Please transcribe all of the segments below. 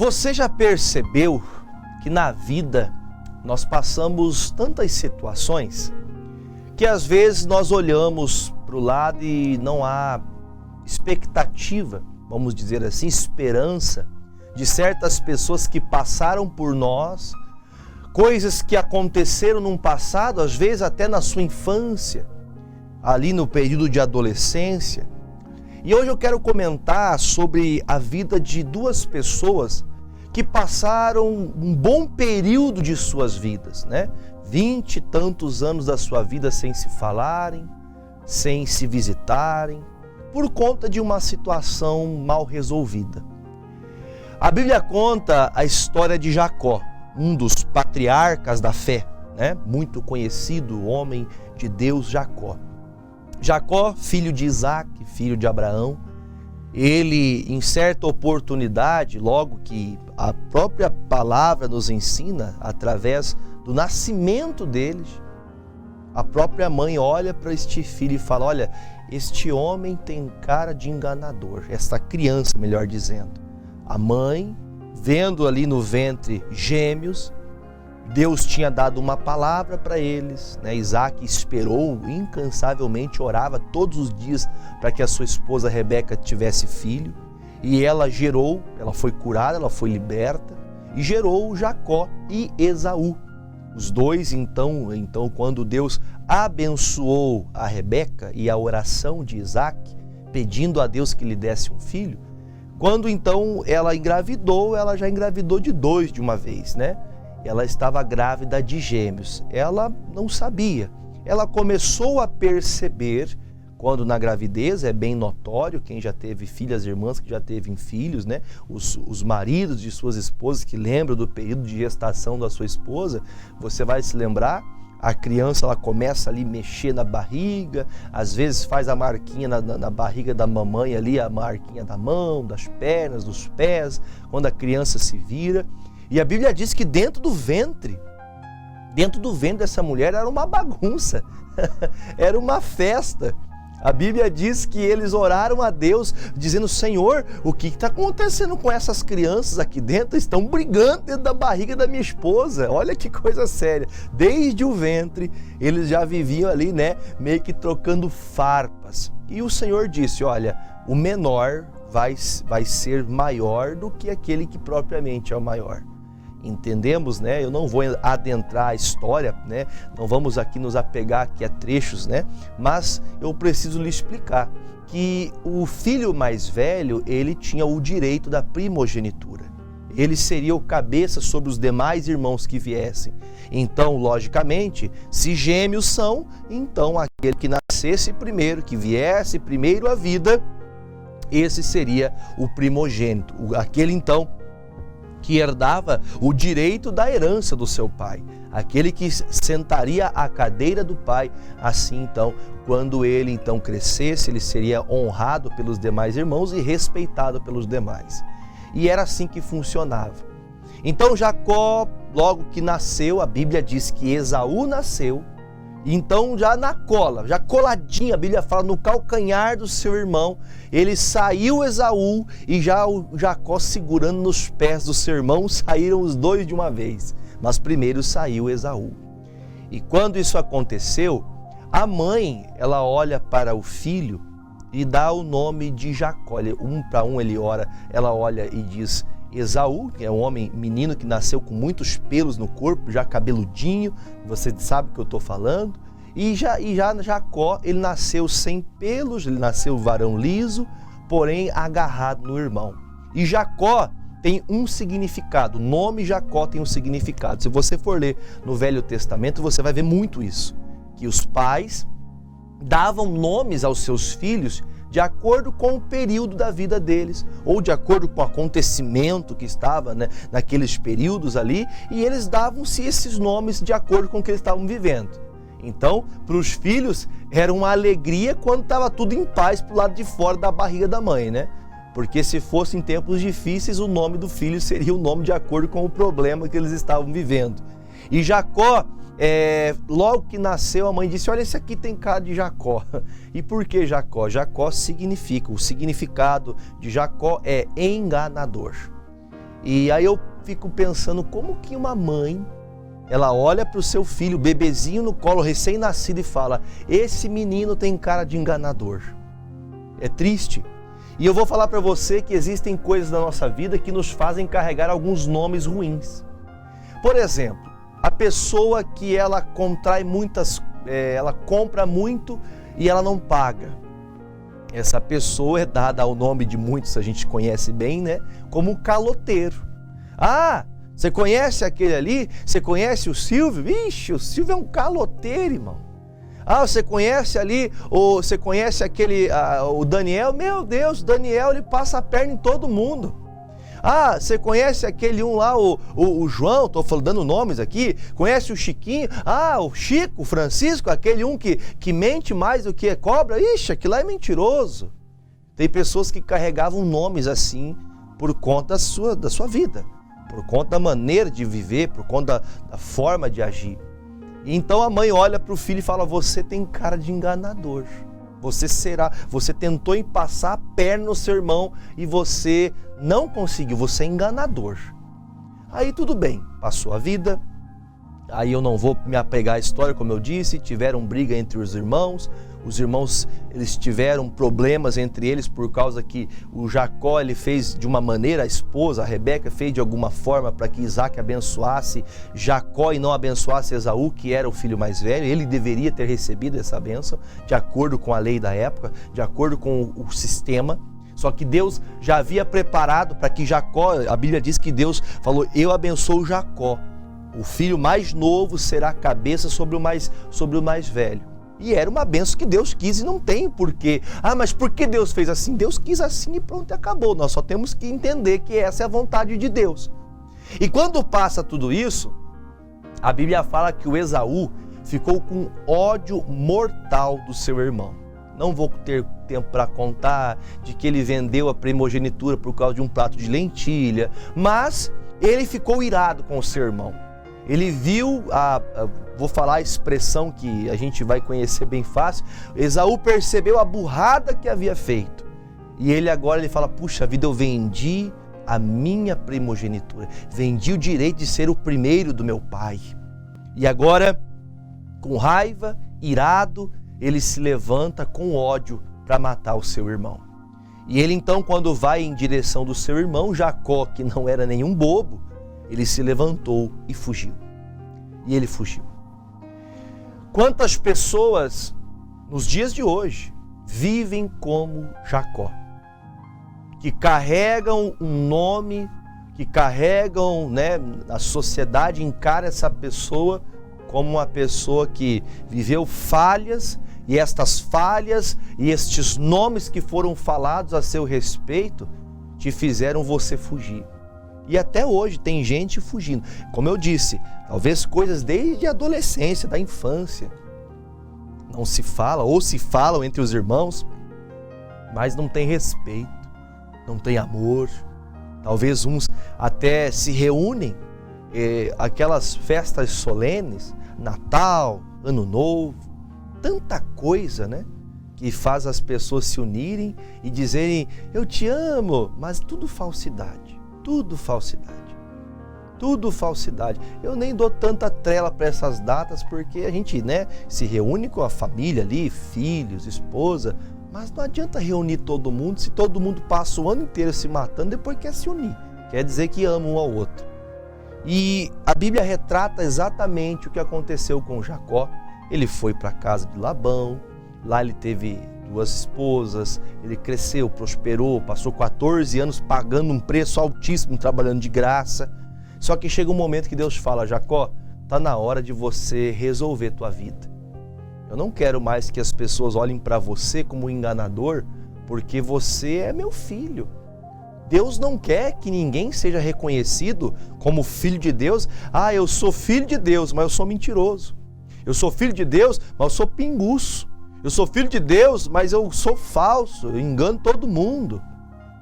Você já percebeu que na vida nós passamos tantas situações que às vezes nós olhamos para o lado e não há expectativa, vamos dizer assim, esperança de certas pessoas que passaram por nós, coisas que aconteceram num passado, às vezes até na sua infância, ali no período de adolescência. E hoje eu quero comentar sobre a vida de duas pessoas que passaram um bom período de suas vidas, né? 20 e tantos anos da sua vida sem se falarem, sem se visitarem, por conta de uma situação mal resolvida. A Bíblia conta a história de Jacó, um dos patriarcas da fé, né? Muito conhecido, homem de Deus, Jacó. Jacó, filho de Isaac, filho de Abraão, ele, em certa oportunidade, logo que a própria palavra nos ensina, através do nascimento deles, a própria mãe olha para este filho e fala: olha, este homem tem cara de enganador, esta criança, melhor dizendo. A mãe, vendo ali no ventre gêmeos, Deus tinha dado uma palavra para eles, né? Isaac esperou incansavelmente, orava todos os dias para que a sua esposa Rebeca tivesse filho. E ela gerou, ela foi curada, ela foi liberta e gerou Jacó e Esaú. Os dois, então, quando Deus abençoou a Rebeca e a oração de Isaac, pedindo a Deus que lhe desse um filho, quando então ela engravidou, ela já engravidou de dois de uma vez, né? Ela estava grávida de gêmeos. Ela não sabia. Ela começou a perceber, quando na gravidez, é bem notório, quem já teve filhas, irmãs que já teve filhos, né? Os maridos de suas esposas que lembram do período de gestação da sua esposa, você vai se lembrar, a criança ela começa ali a mexer na barriga, às vezes faz a marquinha na barriga da mamãe ali, a marquinha da mão, das pernas, dos pés, quando a criança se vira. E a Bíblia diz que dentro do ventre dessa mulher era uma bagunça, era uma festa. A Bíblia diz que eles oraram a Deus dizendo: Senhor, o que está acontecendo com essas crianças aqui dentro? Estão brigando dentro da barriga da minha esposa. Olha que coisa séria. Desde o ventre eles já viviam ali, né, meio que trocando farpas. E o Senhor disse: olha, o menor vai ser maior do que aquele que propriamente é o maior. Entendemos, né? Eu não vou adentrar a história, né? Não vamos aqui nos apegar aqui a trechos, né? Mas eu preciso lhe explicar que o filho mais velho, ele tinha o direito da primogenitura. Ele seria o cabeça sobre os demais irmãos que viessem. Então, logicamente, se gêmeos são, então aquele que nascesse primeiro, que viesse primeiro à vida, esse seria o primogênito. Aquele então que herdava o direito da herança do seu pai, aquele que sentaria à cadeira do pai. Assim então, quando ele então crescesse, ele seria honrado pelos demais irmãos e respeitado pelos demais. E era assim que funcionava. Então Jacó, logo que nasceu, a Bíblia diz que Esaú nasceu. Então já na cola, já coladinho, a Bíblia fala, no calcanhar do seu irmão, ele saiu Esaú e já o Jacó segurando nos pés do seu irmão, saíram os dois de uma vez. Mas primeiro saiu Esaú. E quando isso aconteceu, a mãe, ela olha para o filho e dá o nome de Jacó. Um para um ela olha e diz Esaú, que é um homem, menino que nasceu com muitos pelos no corpo, já cabeludinho, você sabe o que eu estou falando. E já Jacó, ele nasceu sem pelos, ele nasceu varão liso, porém agarrado no irmão. E Jacó tem um significado, o nome Jacó tem um significado. Se você for ler no Velho Testamento, você vai ver muito isso, que os pais davam nomes aos seus filhos de acordo com o período da vida deles, ou de acordo com o acontecimento que estava, né, naqueles períodos ali, e eles davam-se esses nomes de acordo com o que eles estavam vivendo. Então, para os filhos, era uma alegria quando estava tudo em paz para o lado de fora da barriga da mãe, né? Porque se fossem tempos difíceis, o nome do filho seria o nome de acordo com o problema que eles estavam vivendo. E Jacó, logo que nasceu, a mãe disse: olha, esse aqui tem cara de Jacó. E por que Jacó? Jacó significa, o significado de Jacó é enganador. E aí eu fico pensando como que uma mãe, ela olha para o seu filho, bebezinho no colo, recém-nascido, e fala: esse menino tem cara de enganador. É triste. E eu vou falar para você que existem coisas na nossa vida que nos fazem carregar alguns nomes ruins. Por exemplo, a pessoa que ela contrai ela compra muito e ela não paga. Essa pessoa é dada ao nome de muitos, a gente conhece bem, né? Como caloteiro. Ah, você conhece aquele ali? Você conhece o Silvio? Ixi, o Silvio é um caloteiro, irmão. Ah, você conhece ali, ou você conhece aquele, o Daniel? Meu Deus, o Daniel, ele passa a perna em todo mundo. Ah, você conhece aquele lá, o João, estou dando nomes aqui, conhece o Chiquinho? Ah, o Chico, o Francisco, aquele que mente mais do que cobra? Ixi, aquilo lá é mentiroso. Tem pessoas que carregavam nomes assim por conta da sua vida, por conta da maneira de viver, por conta da forma de agir. E então a mãe olha para o filho e fala: você tem cara de enganador. Você tentou passar a perna no seu irmão e você não conseguiu, você é enganador. Aí tudo bem, passou a vida, aí eu não vou me apegar à história, como eu disse, tiveram briga entre os irmãos, eles tiveram problemas entre eles por causa que o Jacó, ele fez de uma maneira, a esposa, a Rebeca, fez de alguma forma para que Isaac abençoasse Jacó e não abençoasse Esaú, que era o filho mais velho. Ele deveria ter recebido essa bênção, de acordo com a lei da época, de acordo com o sistema. Só que Deus já havia preparado para que Jacó, a Bíblia diz que Deus falou: eu abençoo Jacó, o filho mais novo será a cabeça sobre o mais velho. E era uma bênção que Deus quis e não tem porquê. Ah, mas por que Deus fez assim? Deus quis assim e pronto, acabou. Nós só temos que entender que essa é a vontade de Deus. E quando passa tudo isso, a Bíblia fala que o Esaú ficou com ódio mortal do seu irmão. Não vou ter tempo para contar de que ele vendeu a primogenitura por causa de um prato de lentilha, mas ele ficou irado com o seu irmão. Ele viu, vou falar a expressão que a gente vai conhecer bem fácil, Esaú percebeu a burrada que havia feito. E ele fala: puxa vida, eu vendi a minha primogenitura, vendi o direito de ser o primeiro do meu pai. E agora, com raiva, irado, ele se levanta com ódio para matar o seu irmão. E ele então, quando vai em direção do seu irmão, Jacó, que não era nenhum bobo, ele se levantou e fugiu. E ele fugiu. Quantas pessoas nos dias de hoje vivem como Jacó, que carregam um nome, que carregam, a sociedade encara essa pessoa como uma pessoa que viveu falhas, e estas falhas e estes nomes que foram falados a seu respeito te fizeram você fugir. E até hoje tem gente fugindo. Como eu disse, talvez coisas desde a adolescência, da infância. Não se fala, ou se falam entre os irmãos, mas não tem respeito, não tem amor. Talvez uns até se reúnem, aquelas festas solenes, Natal, Ano Novo, tanta coisa, que faz as pessoas se unirem e dizerem: eu te amo, mas tudo falsidade. Tudo falsidade, tudo falsidade. Eu nem dou tanta trela para essas datas porque a gente, se reúne com a família ali, filhos, esposa, mas não adianta reunir todo mundo se todo mundo passa o ano inteiro se matando, depois quer se unir, quer dizer que ama um ao outro. E a Bíblia retrata exatamente o que aconteceu com Jacó. Ele foi para a casa de Labão, lá ele teve 2 esposas, ele cresceu, prosperou, passou 14 anos pagando um preço altíssimo, trabalhando de graça. Só que chega um momento que Deus fala: Jacó, está na hora de você resolver tua vida. Eu não quero mais que as pessoas olhem para você como um enganador, porque você é meu filho. Deus não quer que ninguém seja reconhecido como filho de Deus. Ah, eu sou filho de Deus, mas eu sou mentiroso. Eu sou filho de Deus, mas eu sou pinguço. Eu sou filho de Deus, mas eu sou falso, eu engano todo mundo.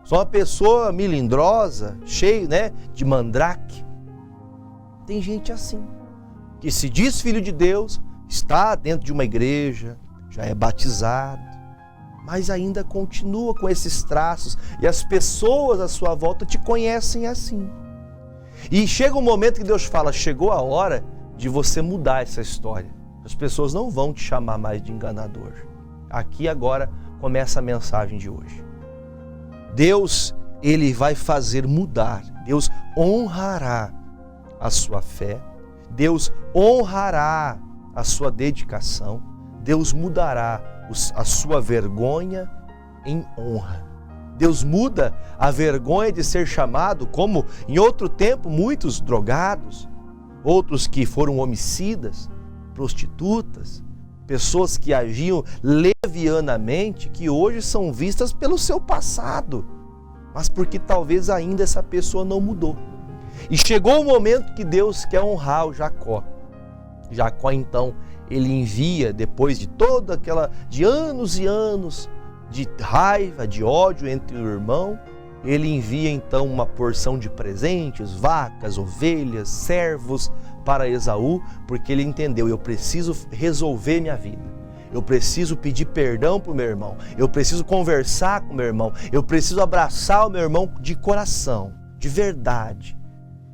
Sou uma pessoa melindrosa, cheio, de mandrake. Tem gente assim, que se diz filho de Deus, está dentro de uma igreja, já é batizado, mas ainda continua com esses traços. E as pessoas à sua volta te conhecem assim. E chega um momento que Deus fala, chegou a hora de você mudar essa história. As pessoas não vão te chamar mais de enganador. Aqui agora começa a mensagem de hoje. Deus, Ele vai fazer mudar. Deus honrará a sua fé. Deus honrará a sua dedicação. Deus mudará a sua vergonha em honra. Deus muda a vergonha de ser chamado, como em outro tempo, muitos drogados, outros que foram homicidas, prostitutas, pessoas que agiam levianamente, que hoje são vistas pelo seu passado, mas porque talvez ainda essa pessoa não mudou. E chegou o momento que Deus quer honrar o Jacó. Jacó, então, ele envia, depois de anos e anos de raiva, de ódio entre o irmão, ele envia então uma porção de presentes, vacas, ovelhas, servos para Esaú, porque ele entendeu, eu preciso resolver minha vida, eu preciso pedir perdão para o meu irmão, eu preciso conversar com o meu irmão, eu preciso abraçar o meu irmão de coração, de verdade.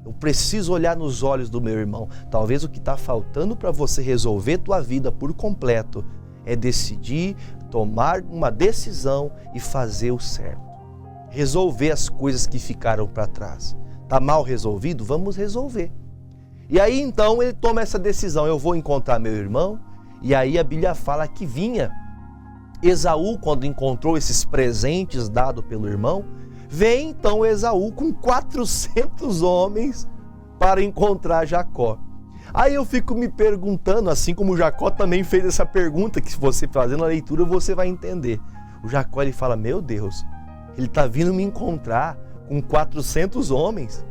Eu preciso olhar nos olhos do meu irmão. Talvez o que está faltando para você resolver tua vida por completo é decidir, tomar uma decisão e fazer o certo. Resolver as coisas que ficaram para trás. Está mal resolvido? Vamos resolver. E aí então ele toma essa decisão, eu vou encontrar meu irmão. E aí a Bíblia fala que vinha Esaú, quando encontrou esses presentes dados pelo irmão, vem então Esaú com 400 homens para encontrar Jacó. Aí eu fico me perguntando, assim como Jacó também fez essa pergunta, que se você fazendo a leitura você vai entender. O Jacó, ele fala, meu Deus, ele está vindo me encontrar com 400 homens.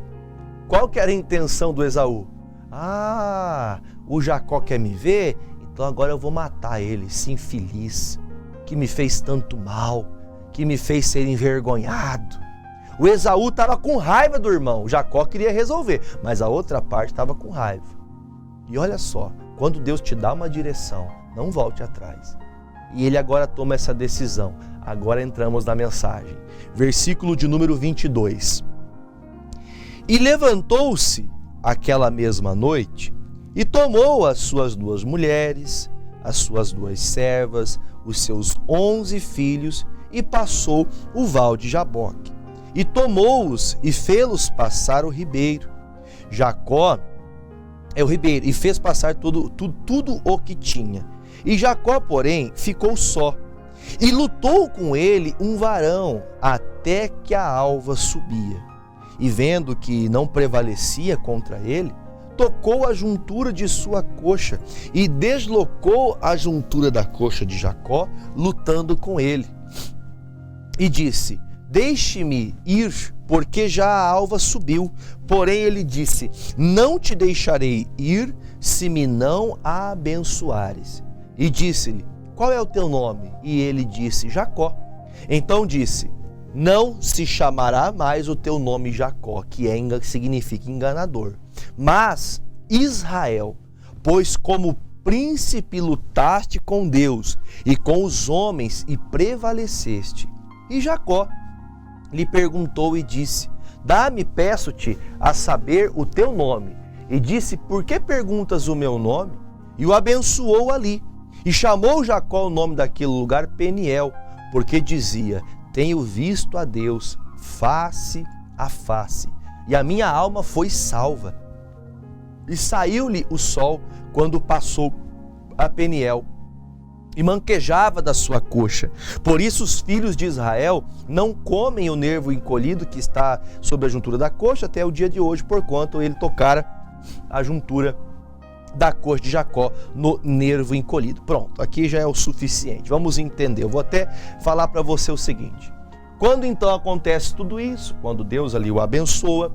Qual que era a intenção do Esaú? O Jacó quer me ver, então agora eu vou matar ele, esse infeliz, que me fez tanto mal, que me fez ser envergonhado. O Esaú estava com raiva do irmão, o Jacó queria resolver, mas a outra parte estava com raiva. E olha só, quando Deus te dá uma direção, não volte atrás. E ele agora toma essa decisão. Agora entramos na mensagem. Versículo de número 22. E levantou-se aquela mesma noite e tomou as suas 2 mulheres, as suas 2 servas, os seus 11 filhos e passou o val de Jaboque. E tomou-os e fê-los passar o ribeiro. Jacó é o ribeiro, e fez passar tudo o que tinha. E Jacó, porém, ficou só. E lutou com ele um varão, até que a alva subia. E vendo que não prevalecia contra ele, tocou a juntura de sua coxa, e deslocou a juntura da coxa de Jacó, lutando com ele. E disse, deixe-me ir, porque já a alva subiu. Porém ele disse, não te deixarei ir, se me não a abençoares. E disse-lhe, qual é o teu nome? E ele disse, Jacó. Então disse, não se chamará mais o teu nome Jacó, que significa enganador, mas Israel, pois como príncipe lutaste com Deus e com os homens e prevaleceste. E Jacó lhe perguntou e disse, dá-me, peço-te, a saber o teu nome. E disse, por que perguntas o meu nome? E o abençoou ali. E chamou Jacó o nome daquele lugar Peniel, porque dizia, tenho visto a Deus face a face, e a minha alma foi salva. E saiu-lhe o sol quando passou a Peniel, e manquejava da sua coxa. Por isso os filhos de Israel não comem o nervo encolhido que está sobre a juntura da coxa até o dia de hoje, porquanto ele tocara a juntura da coxa de Jacó no nervo encolhido. Pronto, aqui já é o suficiente. Vamos entender. Eu vou até falar para você o seguinte. Quando então acontece tudo isso, quando Deus ali o abençoa,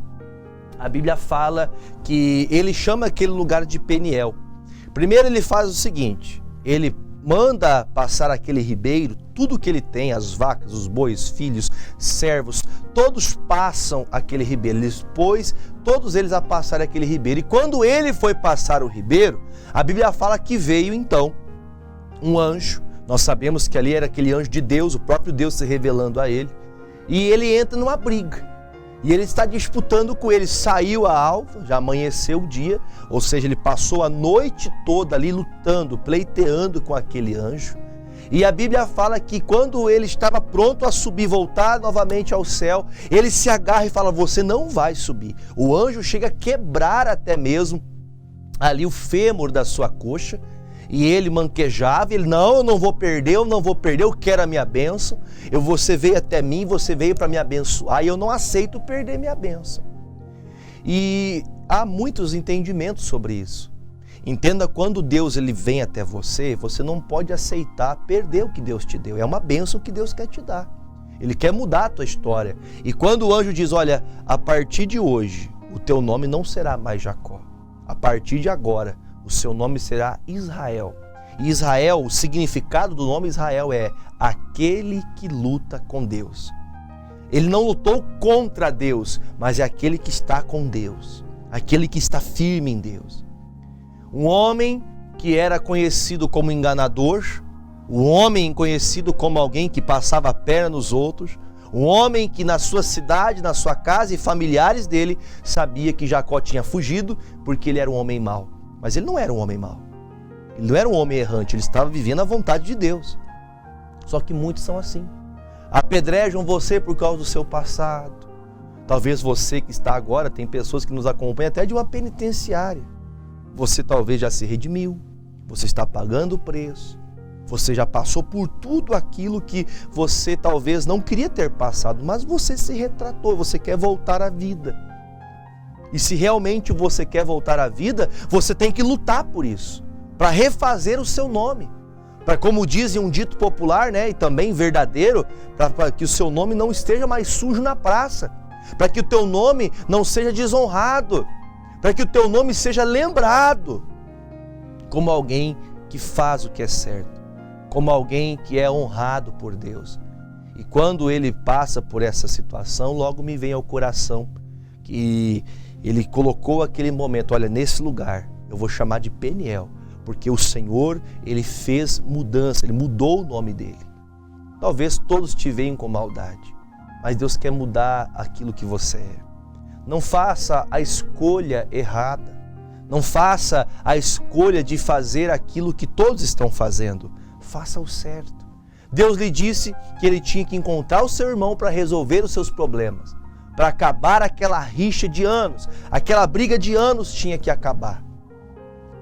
a Bíblia fala que ele chama aquele lugar de Peniel. Primeiro ele faz o seguinte, ele manda passar aquele ribeiro, tudo que ele tem, as vacas, os bois, filhos, servos, todos passam aquele ribeiro. Ele pôs todos eles a passar aquele ribeiro. E quando ele foi passar o ribeiro, a Bíblia fala que veio então um anjo. Nós sabemos que ali era aquele anjo de Deus, o próprio Deus se revelando a ele. E ele entra numa briga. E ele está disputando com ele. Saiu a alva, já amanheceu o dia, ou seja, ele passou a noite toda ali lutando, pleiteando com aquele anjo. E a Bíblia fala que quando ele estava pronto a subir, voltar novamente ao céu, ele se agarra e fala: você não vai subir. O anjo chega a quebrar até mesmo ali o fêmur da sua coxa, e ele manquejava, ele: não, eu não vou perder, eu quero a minha bênção, você veio até mim, você veio para me abençoar, e eu não aceito perder minha bênção. E há muitos entendimentos sobre isso. Entenda, quando Deus ele vem até você, você não pode aceitar perder o que Deus te deu, é uma bênção que Deus quer te dar, Ele quer mudar a tua história. E quando o anjo diz: olha, a partir de hoje, o teu nome não será mais Jacó, a partir de agora, o seu nome será Israel. E Israel, o significado do nome Israel é aquele que luta com Deus. Ele não lutou contra Deus, mas é aquele que está com Deus, aquele que está firme em Deus. Um homem que era conhecido como enganador, um homem conhecido como alguém que passava a perna nos outros, um homem que na sua cidade, na sua casa e familiares dele sabia que Jacó tinha fugido porque ele era um homem mau. Mas ele não era um homem mau, ele não era um homem errante, ele estava vivendo a vontade de Deus. Só que muitos são assim, apedrejam você por causa do seu passado. Talvez você que está agora, tem pessoas que nos acompanham até de uma penitenciária. Você talvez já se redimiu, você está pagando o preço, você já passou por tudo aquilo que você talvez não queria ter passado, mas você se retratou, você quer voltar à vida. E se realmente você quer voltar à vida, você tem que lutar por isso, para refazer o seu nome. Para, como dizem um dito popular, né, e também verdadeiro, para que o seu nome não esteja mais sujo na praça, para que o teu nome não seja desonrado, para que o teu nome seja lembrado como alguém que faz o que é certo, como alguém que é honrado por Deus. E quando ele passa por essa situação, logo me vem ao coração que ele colocou aquele momento: olha, nesse lugar eu vou chamar de Peniel, porque o Senhor, ele fez mudança, ele mudou o nome dele. Talvez todos te veem com maldade, mas Deus quer mudar aquilo que você é. Não faça a escolha errada, não faça a escolha de fazer aquilo que todos estão fazendo, faça o certo. Deus lhe disse que ele tinha que encontrar o seu irmão para resolver os seus problemas, para acabar aquela rixa de anos, aquela briga de anos tinha que acabar.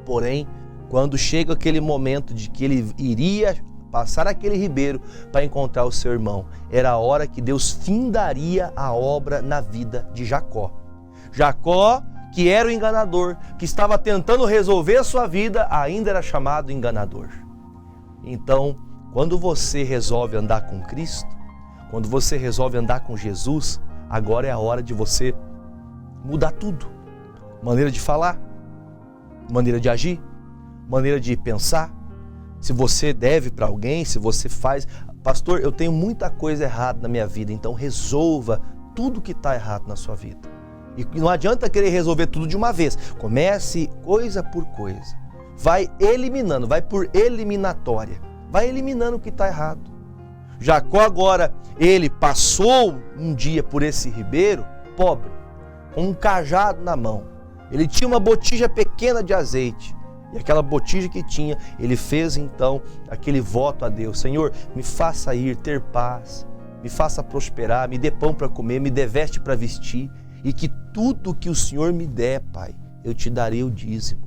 Porém, quando chega aquele momento de que ele iria passar aquele ribeiro para encontrar o seu irmão, era a hora que Deus findaria a obra na vida de Jacó. Jacó, que era o enganador, que estava tentando resolver a sua vida, ainda era chamado enganador. Então, quando você resolve andar com Cristo, quando você resolve andar com Jesus, agora é a hora de você mudar tudo. Maneira de falar, maneira de agir, maneira de pensar. Se você deve para alguém, se você faz: pastor, eu tenho muita coisa errada na minha vida, então resolva tudo que está errado na sua vida. E não adianta querer resolver tudo de uma vez. Comece coisa por coisa. Vai eliminando, vai por eliminatória. Vai eliminando o que está errado. Jacó agora, ele passou um dia por esse ribeiro, pobre, com um cajado na mão. Ele tinha uma botija pequena de azeite. E aquela botija que tinha, ele fez então aquele voto a Deus: Senhor, me faça ir, ter paz, me faça prosperar, me dê pão para comer, me dê veste para vestir, e que tudo que o Senhor me der, Pai, eu te darei o dízimo,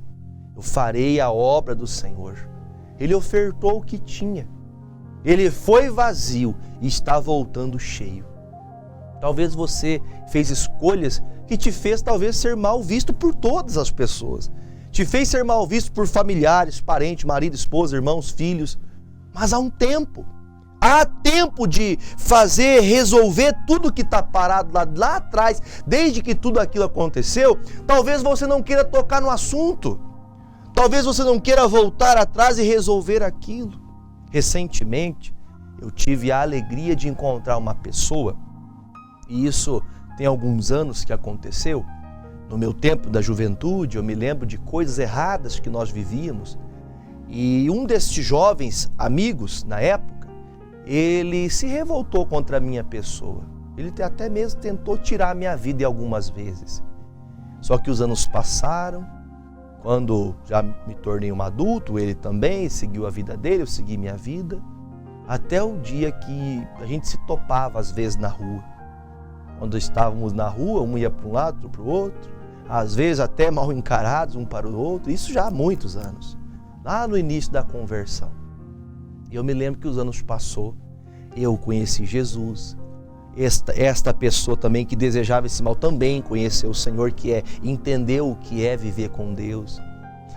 eu farei a obra do Senhor. Ele ofertou o que tinha, ele foi vazio e está voltando cheio. Talvez você fez escolhas que te fez talvez ser mal visto por todas as pessoas, te fez ser mal visto por familiares, parentes, marido, esposa, irmãos, filhos. Mas há tempo de fazer, resolver tudo que está parado lá atrás, desde que tudo aquilo aconteceu. Talvez você não queira tocar no assunto, talvez você não queira voltar atrás e resolver aquilo. Recentemente, eu tive a alegria de encontrar uma pessoa, e isso tem alguns anos que aconteceu. No meu tempo da juventude, eu me lembro de coisas erradas que nós vivíamos. E um desses jovens amigos, na época, ele se revoltou contra a minha pessoa. Ele até mesmo tentou tirar a minha vida algumas vezes. Só que os anos passaram, quando já me tornei um adulto, ele também seguiu a vida dele, eu segui minha vida, até o dia que a gente se topava às vezes na rua. Quando estávamos na rua, um ia para um lado, outro para o outro, às vezes até mal encarados um para o outro, isso já há muitos anos, lá no início da conversão. E eu me lembro que os anos passou, eu conheci Jesus, esta pessoa também que desejava esse mal também conheceu o Senhor, entendeu o que é viver com Deus.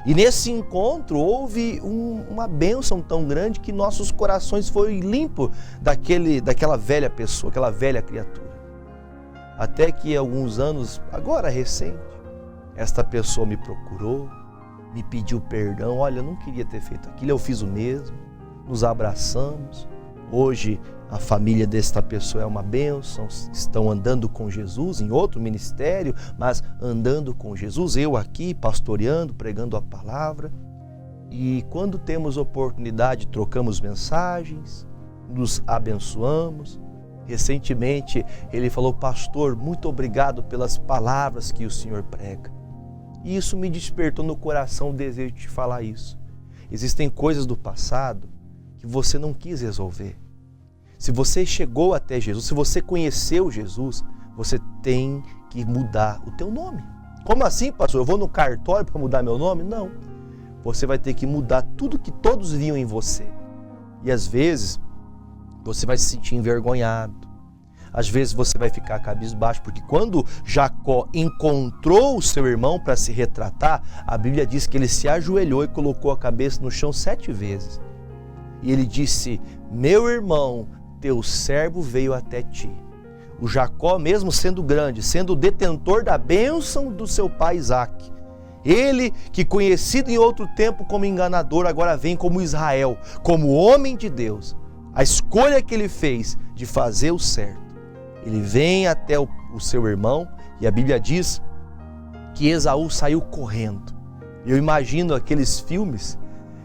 E nesse encontro houve uma bênção tão grande que nossos corações foram limpos daquela velha pessoa, aquela velha criatura. Até que alguns anos, agora recente, esta pessoa me procurou, me pediu perdão. Olha, eu não queria ter feito aquilo, eu fiz o mesmo. Nos abraçamos. Hoje a família desta pessoa é uma bênção, estão andando com Jesus em outro ministério, mas andando com Jesus, eu aqui pastoreando, pregando a palavra. E quando temos oportunidade, trocamos mensagens, nos abençoamos. Recentemente ele falou: pastor, muito obrigado pelas palavras que o senhor prega. E isso me despertou no coração o desejo de te falar isso. Existem coisas do passado que você não quis resolver. Se você chegou até Jesus, se você conheceu Jesus, você tem que mudar o teu nome. Como assim, pastor? Eu vou no cartório para mudar meu nome? Não. Você vai ter que mudar tudo que todos viam em você. E às vezes você vai se sentir envergonhado. Às vezes você vai ficar cabisbaixo, porque quando Jacó encontrou o seu irmão para se retratar, a Bíblia diz que ele se ajoelhou e colocou a cabeça no chão 7 vezes. E ele disse: meu irmão, teu servo veio até ti. O Jacó, mesmo sendo grande, sendo o detentor da bênção do seu pai Isaque, ele que conhecido em outro tempo como enganador, agora vem como Israel, como homem de Deus. A escolha que ele fez de fazer o certo. Ele vem até o seu irmão e a Bíblia diz que Esaú saiu correndo. Eu imagino aqueles filmes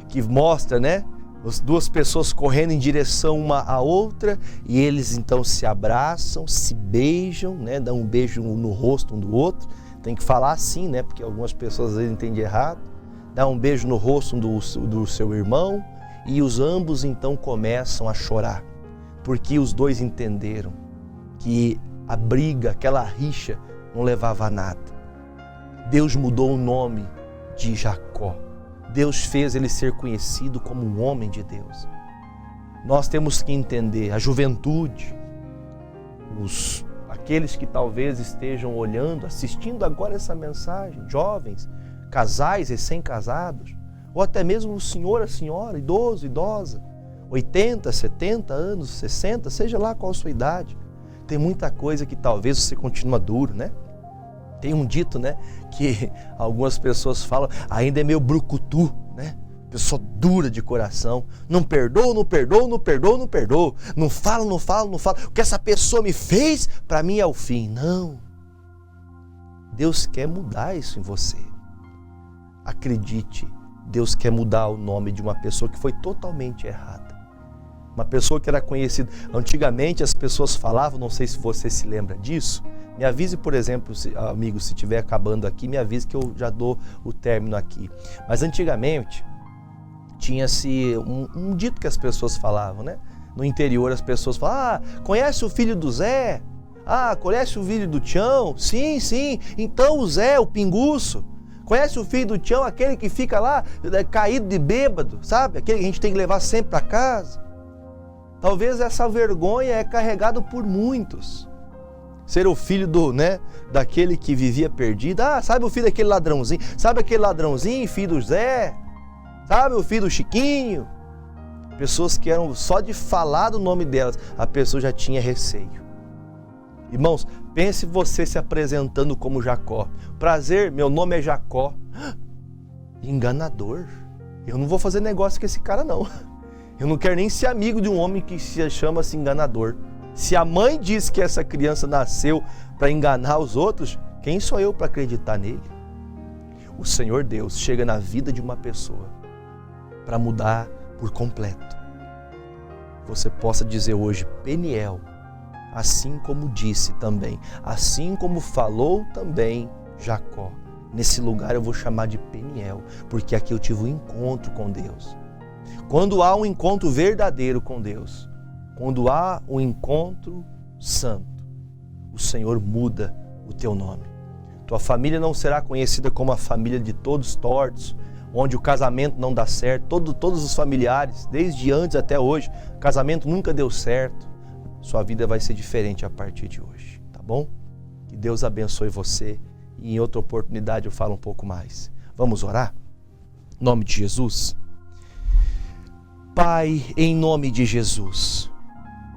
que mostra, né? As duas pessoas correndo em direção uma à outra e eles então se abraçam, se beijam, né? Dão um beijo no rosto um do outro. Tem que falar assim, né? Porque algumas pessoas às vezes entendem errado. Dá um beijo no rosto do seu irmão e os ambos então começam a chorar. Porque os dois entenderam que a briga, aquela rixa não levava a nada. Deus mudou o nome de Jacó. Deus fez ele ser conhecido como um homem de Deus. Nós temos que entender, a juventude, aqueles que talvez estejam olhando, assistindo agora essa mensagem, jovens, casais recém-casados, ou até mesmo o senhor, a senhora, idoso, idosa, 80, 70 anos, 60, seja lá qual a sua idade. Tem muita coisa que talvez você continua duro, né? Tem um dito, né, que algumas pessoas falam, ainda é meio brucutu, né? Pessoa dura de coração, não perdoa, não perdoa, não perdoa, não perdoa, não fala, não fala, não fala. O que essa pessoa me fez, para mim é o fim. Não. Deus quer mudar isso em você. Acredite, Deus quer mudar o nome de uma pessoa que foi totalmente errada. Uma pessoa que era conhecida. Antigamente as pessoas falavam, não sei se você se lembra disso. Me avise, por exemplo, amigo, se estiver acabando aqui, me avise que eu já dou o término aqui. Mas antigamente tinha-se um dito que as pessoas falavam, né? No interior as pessoas falavam: conhece o filho do Zé? Conhece o filho do Tião? Sim, sim. Então o Zé, o pinguço. Conhece o filho do Tião, aquele que fica lá caído de bêbado, sabe? Aquele que a gente tem que levar sempre para casa. Talvez essa vergonha é carregada por muitos. Ser o filho daquele que vivia perdido. Sabe o filho daquele ladrãozinho? Sabe aquele ladrãozinho, filho do Zé? Sabe o filho do Chiquinho? Pessoas que eram só de falar do nome delas, a pessoa já tinha receio. Irmãos, pense você se apresentando como Jacó. Prazer, meu nome é Jacó. Enganador. Eu não vou fazer negócio com esse cara, não. Eu não quero nem ser amigo de um homem que se chama-se enganador. Se a mãe diz que essa criança nasceu para enganar os outros, quem sou eu para acreditar nele? O Senhor Deus chega na vida de uma pessoa para mudar por completo. Você possa dizer hoje: Peniel, assim como disse também, assim como falou também Jacó. Nesse lugar eu vou chamar de Peniel, porque aqui eu tive um encontro com Deus. Quando há um encontro verdadeiro com Deus, quando há um encontro santo, o Senhor muda o teu nome. Tua família não será conhecida como a família de todos tortos, onde o casamento não dá certo. Todos os familiares, desde antes até hoje, o casamento nunca deu certo. Sua vida vai ser diferente a partir de hoje, tá bom? Que Deus abençoe você e em outra oportunidade eu falo um pouco mais. Vamos orar? Em nome de Jesus. Pai, em nome de Jesus,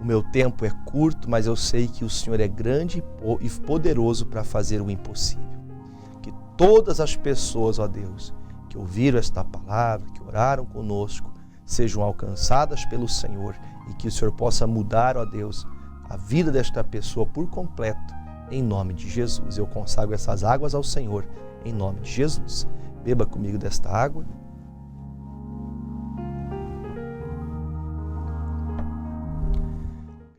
o meu tempo é curto, mas eu sei que o Senhor é grande e poderoso para fazer o impossível. Que todas as pessoas, ó Deus, que ouviram esta palavra, que oraram conosco, sejam alcançadas pelo Senhor e que o Senhor possa mudar, ó Deus, a vida desta pessoa por completo, em nome de Jesus. Eu consagro essas águas ao Senhor, em nome de Jesus. Beba comigo desta água.